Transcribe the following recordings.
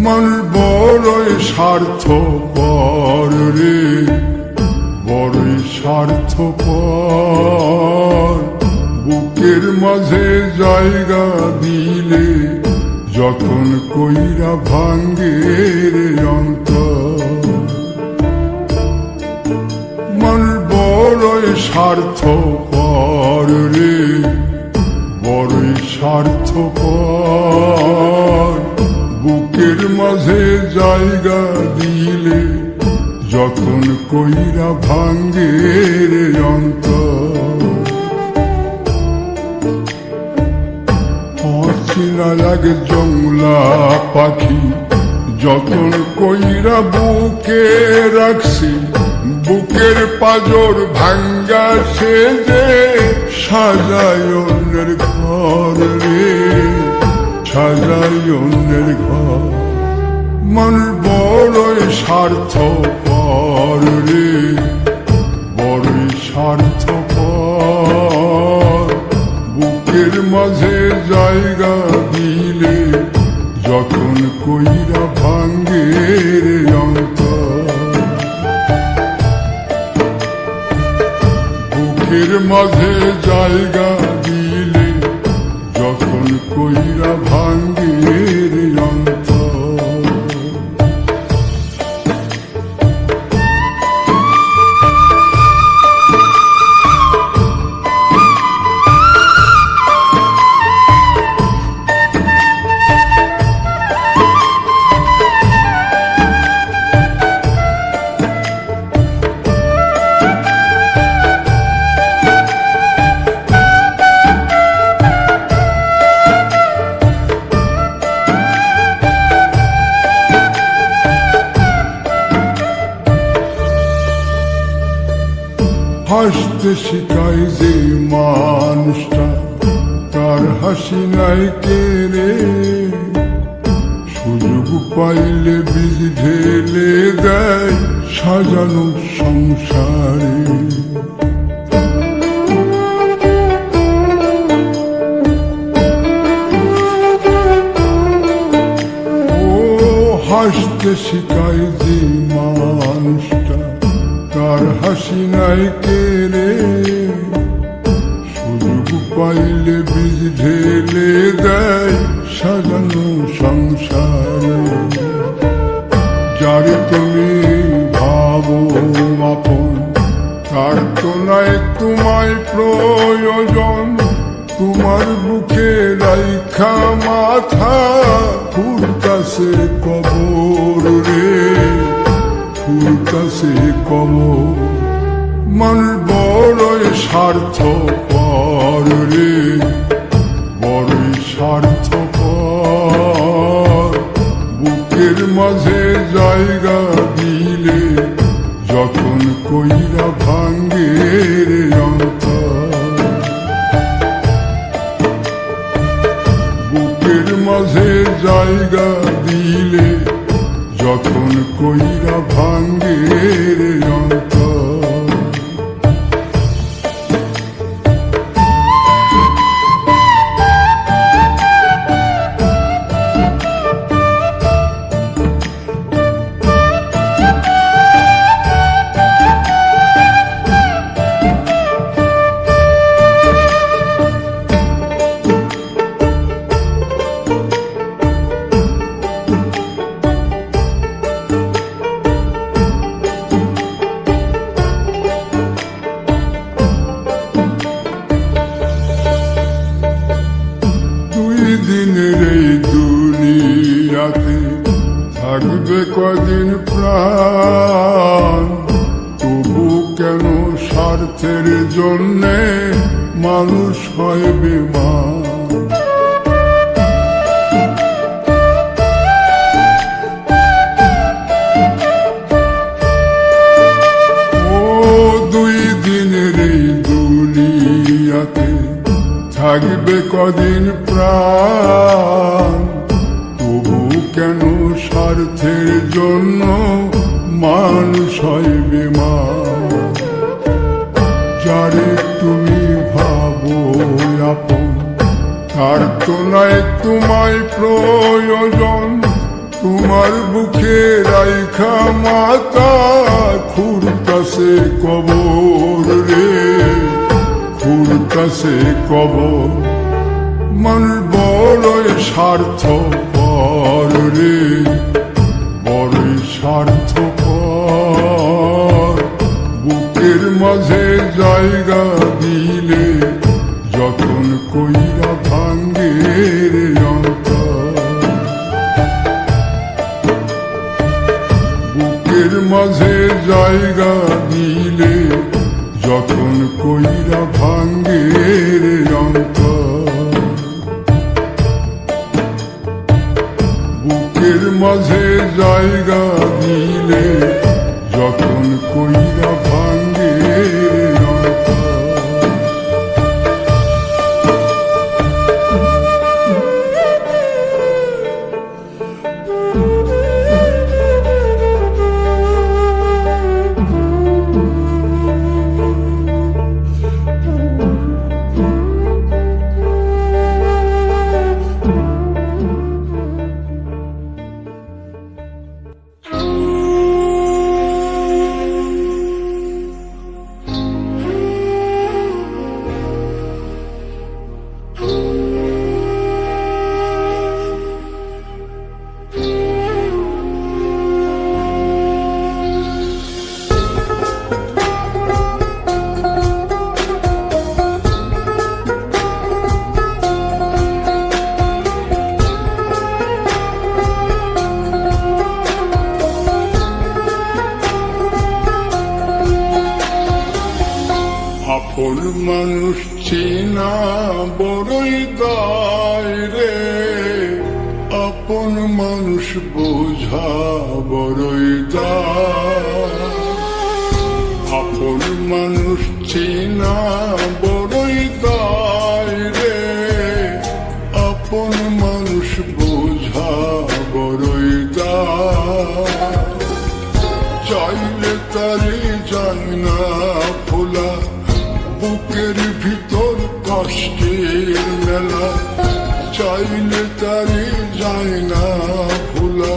মানুষ বড়ই স্বার্থপর রে, বড়ই স্বার্থপর। বুকের মাঝে জায়গা দিলে যখন কইরা ভাঙ্গে রে অন্তর। মানুষ বড়ই স্বার্থপর রে, বড়ই স্বার্থপর। বুকের মাঝে জায়গা দিলে যখন কইরা ভাঙ্গে রে অন্তর। অচেনা এক জংলা পাখি যতন কইরা বুকে রাখছি, বুকের পাজর ভাঙ্গা সে যে সাজায় অন্যের ঘর রে, সাজায় অন্যের ঘর। মানুষ বড়ই স্বার্থপর রে, বড়ই স্বার্থপর। বুকের মাঝে জায়গা দিলে যখন কইরা ভাঙ্গে রে অন্তর। বুকের মাঝে জায়গা দিলে যখন কইরা ভাঙ্গে রে অন্তর। হাসতে শিখাই যে মানুষটা, তার হাসি নাই কেড়ে। সুযোগ পাইলে বীজ ঢেলে দেয় সাজানো সংসারে। ও হাসতে শিখাই যে মানুষটা, তার হাসি নাই কেড়ে। সুযোগ পাইলে বীজ ঢেলে দেয় সাজানো সংসারে। যারে তুমি ভাবো আপন, তার তো নাই তোমায় প্রয়োজন। তোমার বুকে রাইখা মাথা ফুরতাছে কবর রে, ফুরতাছে কবর। মানুষ বড়ই স্বার্থপর রে, বড়ই স্বার্থপর। বুকের মাঝে জায়গা দিলে যখন কইরা ভাঙ্গে রে অন্তর। বুকের মাঝে জায়গা দিলে যখন কইরা ভাঙ্গে রে অন্তর। দিনের এই দুনিয়াতে থাকবে কদিন প্রাণ, তবু কেন স্বার্থের জন্যে মানুষ হয় বেমান। ও দুই দিনের এই দুনিয়াতে থাকবে কদিন প্রাণ, তবু কেন স্বার্থের জন্য মানুষ হয় বেমান। যারে তুমি ভাবো আপন, তার তো নাই তোমায় প্রয়োজন। তোমার বুকে রাইখা মাতা খুঁড়তাছে কবর রে, খুঁড়তাছে কবর। মানুষ বড়ই স্বার্থপর রে, বড়ই স্বার্থপর। বুকের মাঝে জায়গা দিলে যতন কইরা ভাঙ্গে রে অন্তর। বুকের মাঝে জায়গা দিলে যতন কইরা ভাঙ্গে রে অন্তর। বুকের মাঝে জায়গা দিলে যতন কইরা ভাঙ্গে রে অন্তর। আপন মানুষ চেনা বড়ই দায় রে, আপন মানুষ বোঝা বড়ই দায়। আপন মানুষ চেনা বড়ই দায় রে, আপন মানুষ বোঝা বড়ই দায়। চাইলে তারে যায় না ভোলা, বুকের ভিতর কষ্টের মেলা। চাইলে তারে যায় না ভোলা,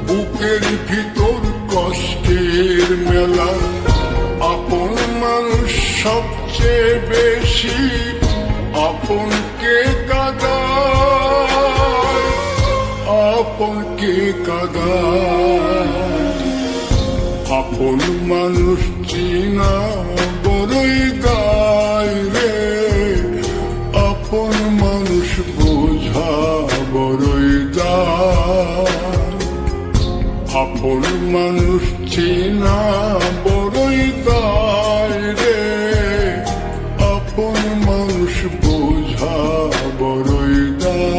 বুকের ভিতর কষ্টের মেলা। আপন মানুষ সবচেয়ে বেশি আপনকে কাঁদায়, আপনকে কাঁদায়। আপন মানুষ চিনা বড়ই দায় রে, আপন মানুষ বোঝা বড়ই দায়। আপন মানুষ চিনা বড়ই দায় রে, আপন মানুষ বোঝা বড়ই দায়।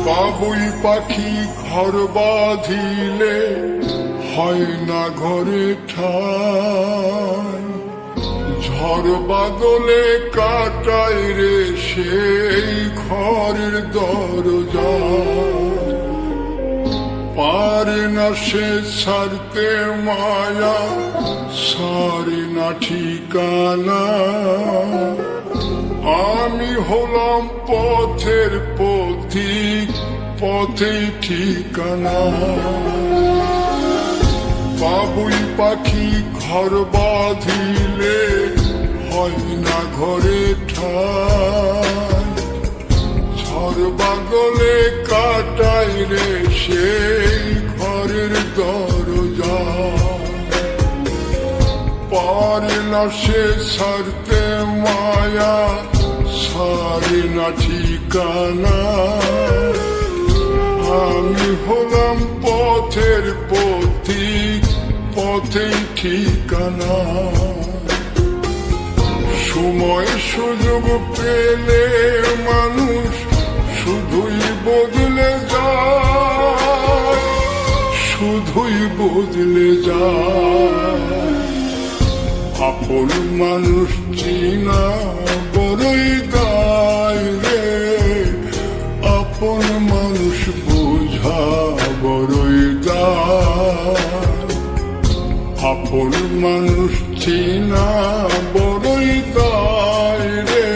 বাবুই পাখি ঘর বাঁধিলে হয় না ঘরে ঠাই, ঝড় বাদলে কাটায় রে সেই ঘরের দরজা। পারে না সে ছাড়তে মায়া, সারে না ঠিকানা। আমি হলাম পথের পথিক, পথেই ঠিকানা। বাবুই পাখি ঘর বাঁধিলে হয় না ঘরে ঠাই, ঝড় বাদলে কাটায় রে সেই ঘরের দরজা। পারে না সে ছাড়তে মায়া, সারে না ঠিকানা। আমি হলাম পথের পথিক, পথেই ঠিকানা। সময় সুযোগ পেলে মানুষ শুধুই বদলে যায়, শুধুই বদলে যায়। আপন মানুষ চিনা বড়ই দায় রে, আপন মানুষ বোঝা বড়ই দায়। আপন মানুষ চিনা বড়ই দায় রে,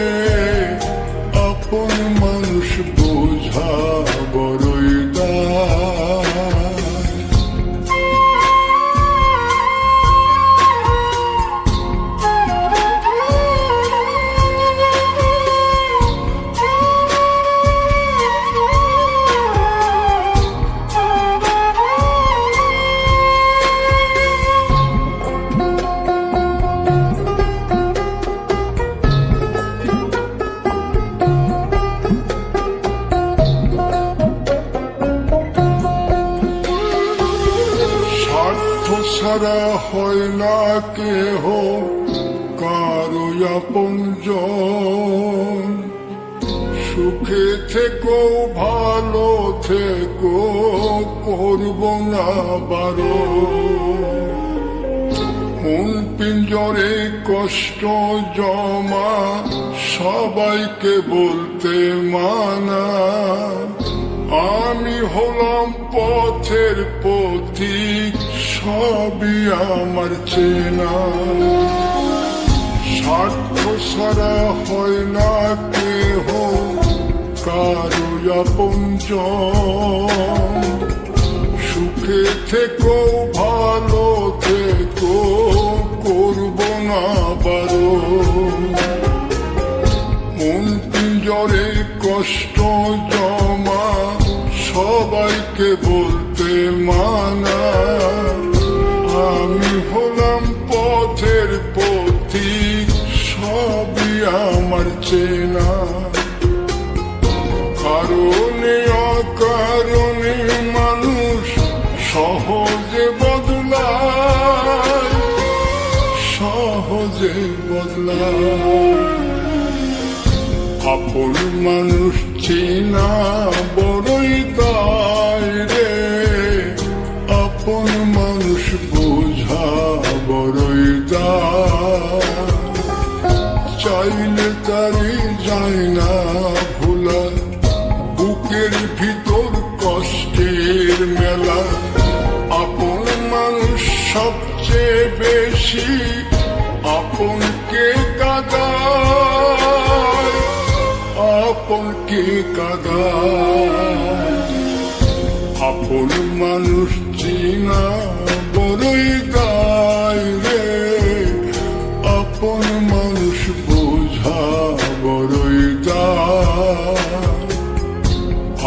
আপন মানুষ বোঝা বড়ই দায়। ছাড়া হয় না কেহ কারো আপনজন। সুখে থেকো ভালো থেকো করব না বারণ। মন পিঞ্জরে কষ্ট জমা সবাইকে বলতে মানা। আমি হলাম পথের পথিক সবই আমার চেনা। স্বার্থ ছাড়া হয় না কেহ কারো আপনজন। সুখে থেকো ভালো থেকো করব না বারণ। মন পিঞ্জরে কষ্ট জমা সবাইকে বলতে মানা। আমি হলাম পথের পথিক সবই আমার চেনা। কারণে অকারণে মানুষ সহজে বদলায়, সহজে বদলায়। আপন মানুষ চেনা বড়ই দায় রে, আপন মানুষ বোঝা বড়ই দায়। চাইলে তারি যায় না ভোলা, বুকের ভিতর কষ্টের মেলা। আপন মানুষ সবচেয়ে বেশি আপনকে কাঁদায়, আপনকে কাঁদায়। আপন মানুষ চিনা বড়ই দায় রে, আপন মানুষ বোঝা বড়ই দায়।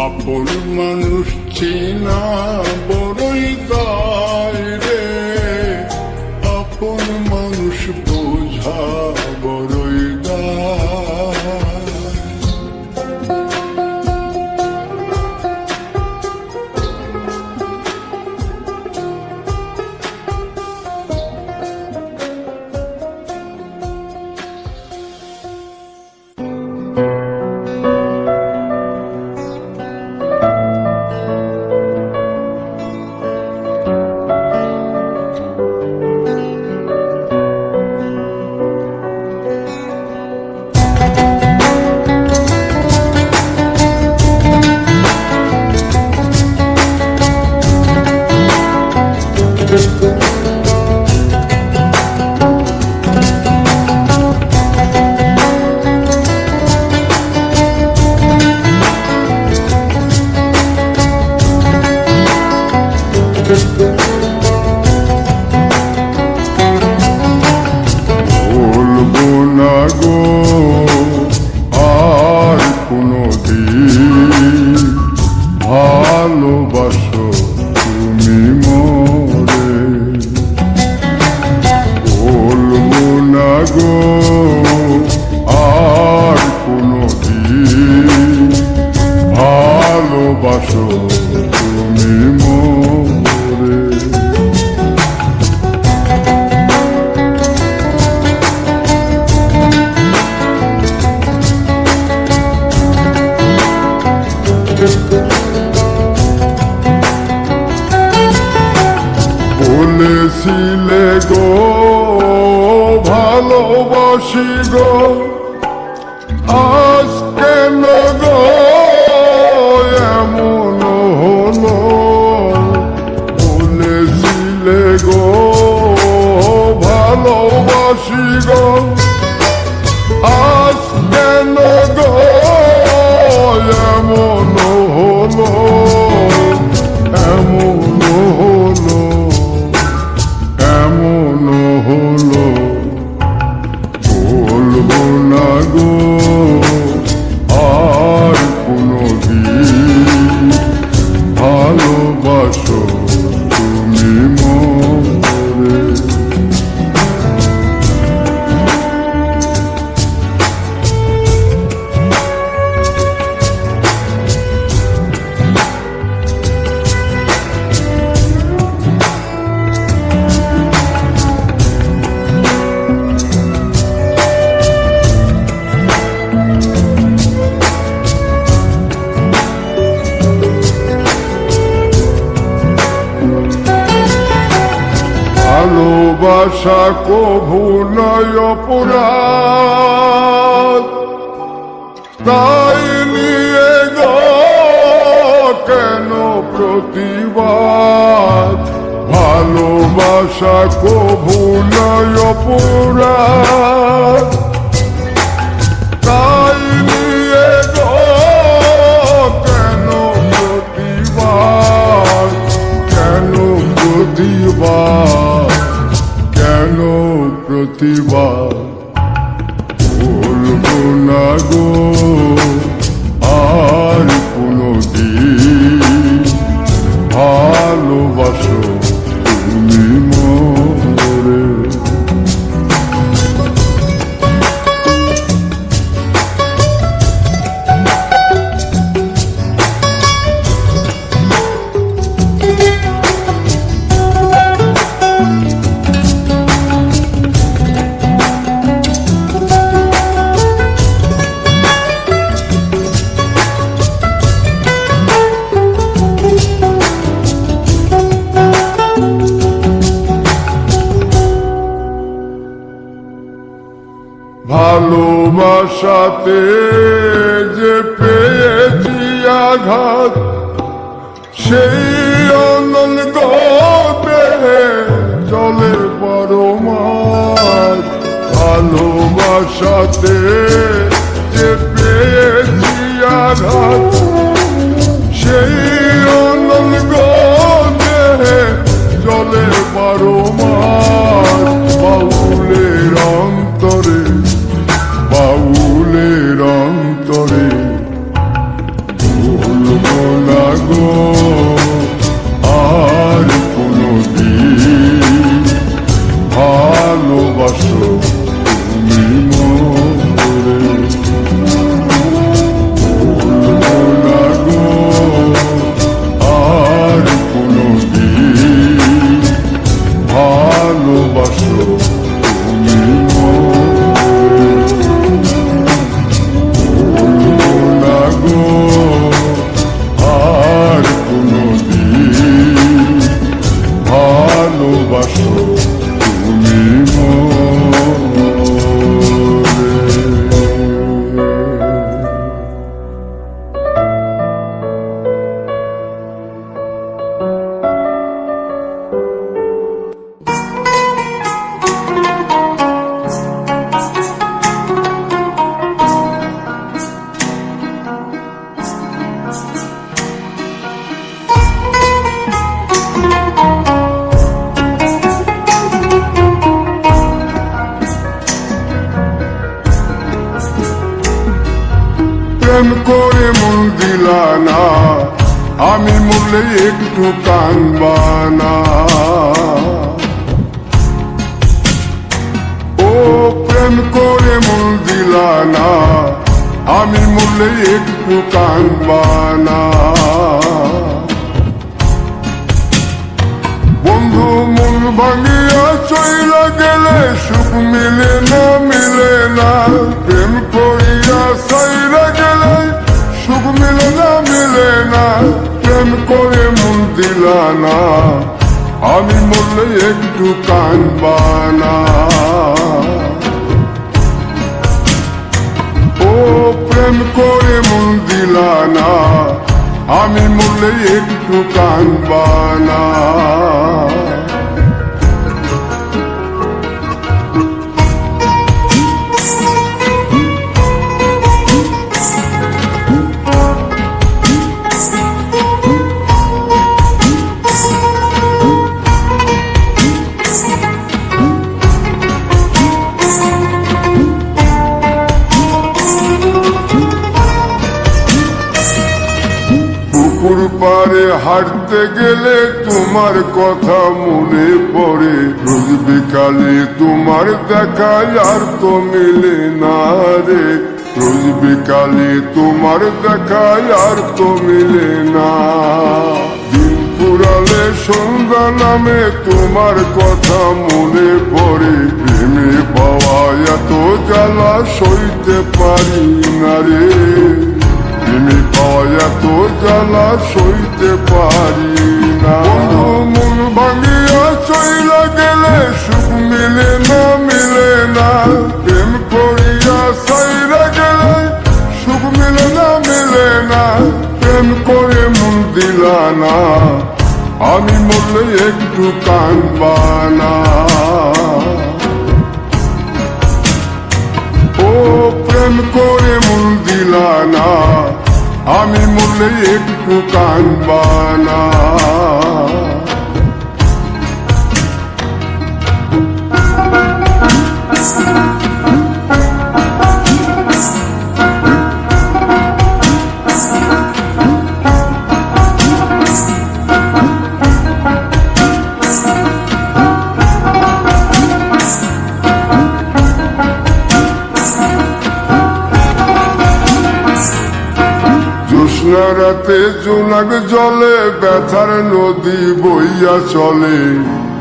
আপন মানুষ চিনা বড়ই দায় রে, আপন মানুষ বোঝা বড়ই দায়। বলবো না গো আর কোনদিন ভালোবাসো তুমি মোরে। বলবো না গো আর কোনদিন ভালোবাসো তুমি মোরে। বলেছিলে গো ভালোবাসি গো, আজ কেন গো এমন হলো? বলেছিলে গো ভালোবাসি গো, আজ কেন গো এমন হলো? এমন হলো, এমন হলো। বলবো না গো আর কোনদিন ভালোবাসো তুমি মোরে। ভালোবাসা কভু নয় অপরাধ, তাই নিয়ে গো কেন প্রতিবাদ? ভালোবাসা কভু নয় অপরাধ, তাই নিয়ে গো কেন প্রতিবাদ? কেন প্রতিবাদ? কেন প্রতিবাদ? বলবো না গো আর কোনদিন ভালোবাসো তুমি মোরে। ভালোবাসাতে যে পেয়েছি আঘাত, সেই অনন্ত দেহে চলে পরমার। ভালোবাসাতে যে পেয়েছি আঘাত, সেই অনন্ত দেহে চলে পরমার। বাউলের অন্তরে, বাউলের অন্তরে ভুলবো না গো আর কোনদিন ভালোবাসো তুমি মোরে। ভুলবো না গো আর কোনদিন ভালোবাসো তুমি মোরে। আর কোনদিন ভালোবাসো তুমি মোরে। প্রেম করে মন দিলা না, আমি মরলে একটু কানবা না। ও প্রেম করে মন দিলা না, আমি মরলে একটু কানবা না। বন্ধু মন ভাঙিয়া চইলা গেলে সুখ মিলে না, মিলে না। প্রেম করিয়া সাইরা গেলে সুখ মিলে না, মিলে না। প্রেম করে মন দিলা না, আমি মরলে একটু কানবানা। ও প্রেম করে মন দিলানা, আমি মরলে একটু কানবানা। পুকুর পাড়ে হাঁটতে গেলে তোমার কথা মনে পড়ে, রোজ বিকালে তোমার দেখা আর তো মিলে না রে, রোজ বিকালে তোমার দেখা আর তো মিলে না। দিন ফুরালে সন্ধ্যা নামে তোমার কথা মনে পড়ে, প্রেমে পাওয়া এত জ্বালা সইতে পারি না রে, প্রেমে পাওয়া এত জ্বালা সইতে পারি না। মন ভাঙিয়া চইলা গেলে সুখ মিলে না, মিলে না। প্রেম করিয়া সাইরা গেলে সুখ মিলে না, মিলে না। প্রেম করে মন দিলা না, আমি মরলে একটু কানবানা। ও প্রেম করে মন দিলা না, আমি মরলে একটু কানবানা। জ্যোৎস্না রাতে জোনাক জলে ব্যথার নদী বইয়া চলে,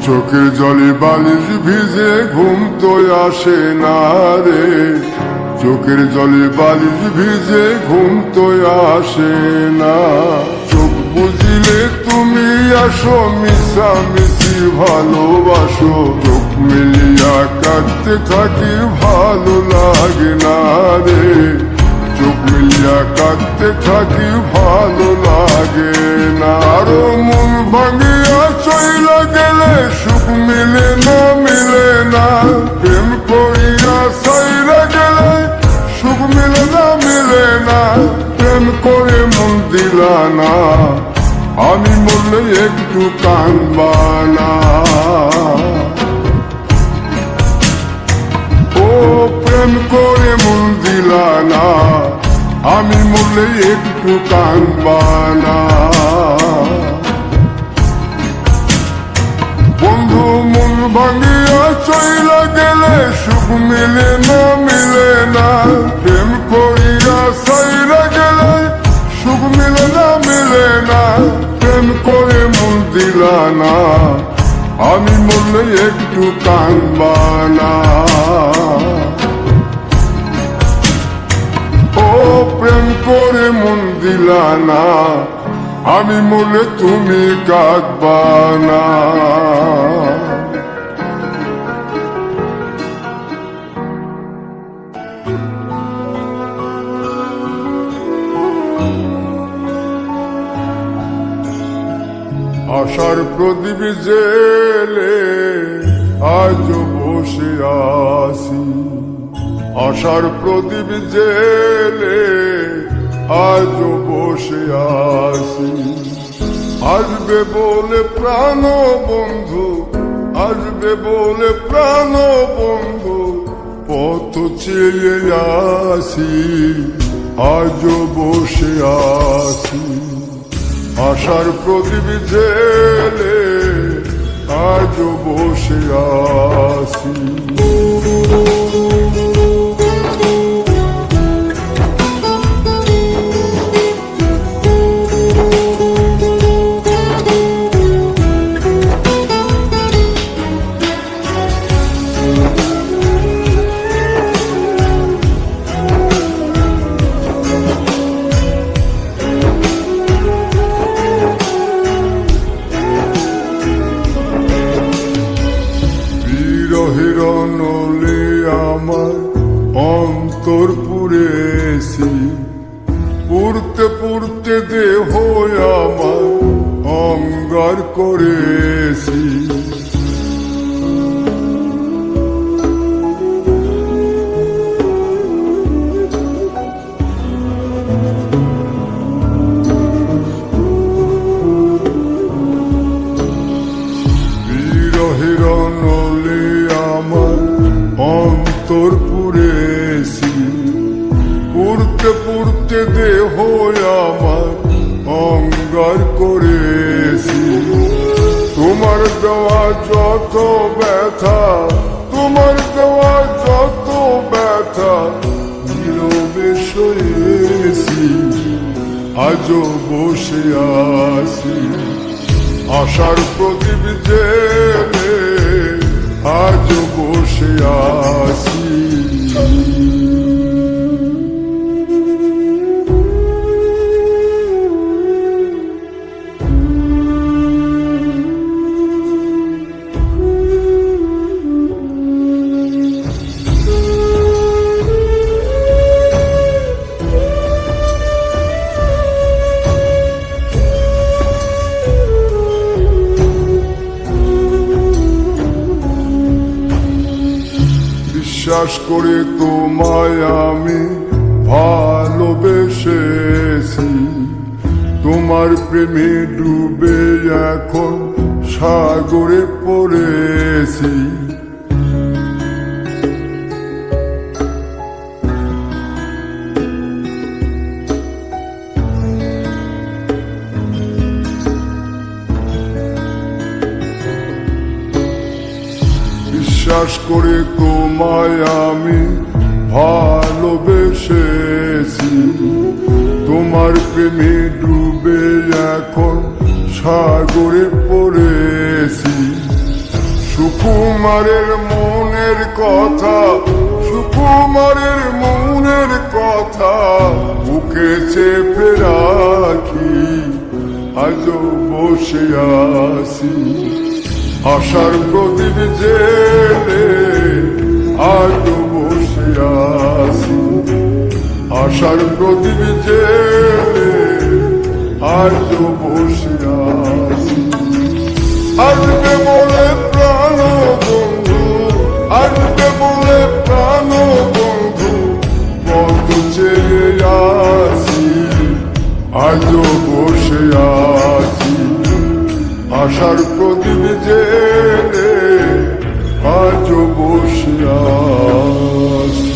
চোখের জলে বালিশ ভিজে ঘুম তো আসে না রে, চোখের জলে বালিশ ভিজে ঘুম তো আসে না। চোখ বুঝিলে তুমি আসো, মিশামিশি ভালোবাসো, চোখ মিলিয়া কাঁদতে থাকি ভালো লাগে না রে, চোখ মিলিয়া কাঁদতে থাকি ভালো লাগে না। আরো মন ভাঙিয়া চইলা গেলে সুখ মিলে না, মিলে না। প্রেম করিয়া সাইরা গেলে সুখ মিলে না, মিলে না। প্রেম করে মন দিলা না, আমি মরলে একটু কানবানা। ও প্রেম করে মন দিলা না, আমি মরলে একটু কানবানা। বন্ধু মন ভাঙিয়া চইলা গেলে সুখ মিলে না, মিলে না। প্রেম করিয়া সাইরা গেলে সুখ মিলে না, মিলে না। প্রেম করে মন দিলা না, আমি মরলে একটু কানবানা। ও প্রেম করে মন দিলা না, আমি মরলে তুমি কাঁদবানা। আশার প্রদীপ জেলে আজ বসে আছি, আশার প্রদীপ জেলে আজ বসে আছি। আসবে বলে প্রাণ বন্ধু, আসবে বলে প্রাণ বন্ধু, পথ চেয়ে আসি, আজ বসে আছি। আশার প্রদীপ জেলে আজ বসে আছি। বিরহের নলে আমার অন্তর পুড়েছি, পুড়তে পুড়তে দেহ আমার অঙ্গার করেছি। বিরহের নলে আমার অন্তর পুড়েছি, পুড়তে পুড়তে দেহ আমার অঙ্গার করেছি। তোমার দেওয়া যত ব্যথা, তোমার দেওয়া যত ব্যথা নীরবে সয়েছি, আজও বসে আছি আশার প্রদীপ জেলে, আজও বসে আছি। বিশ্বাস করে তোমায় আমি ভালোবেসেছি, তোমার প্রেমে ডুবে এখন সাগরে পড়েছি। বিশ্বাস করে তোমায় আমি ভালোবেসেছি, তোমার প্রেমে ডুবে এখন সাগরে পড়েছি। সুকুমারের মনের কথা, সুকুমারের মনের কথা বুকে চেপে রাখি, আজও বসে আছি আশার প্রদীপ জেলে, আজও বসে আছি আশার প্রদীপ জেলে, আজও বসে আছি। আসবে বলে প্রাণ বন্ধু, আসবে বলে প্রাণ বন্ধু কত চেয়ে আছি, আজও বসে আছি আশার প্রদীপ জেলে, আজও বসে আছি।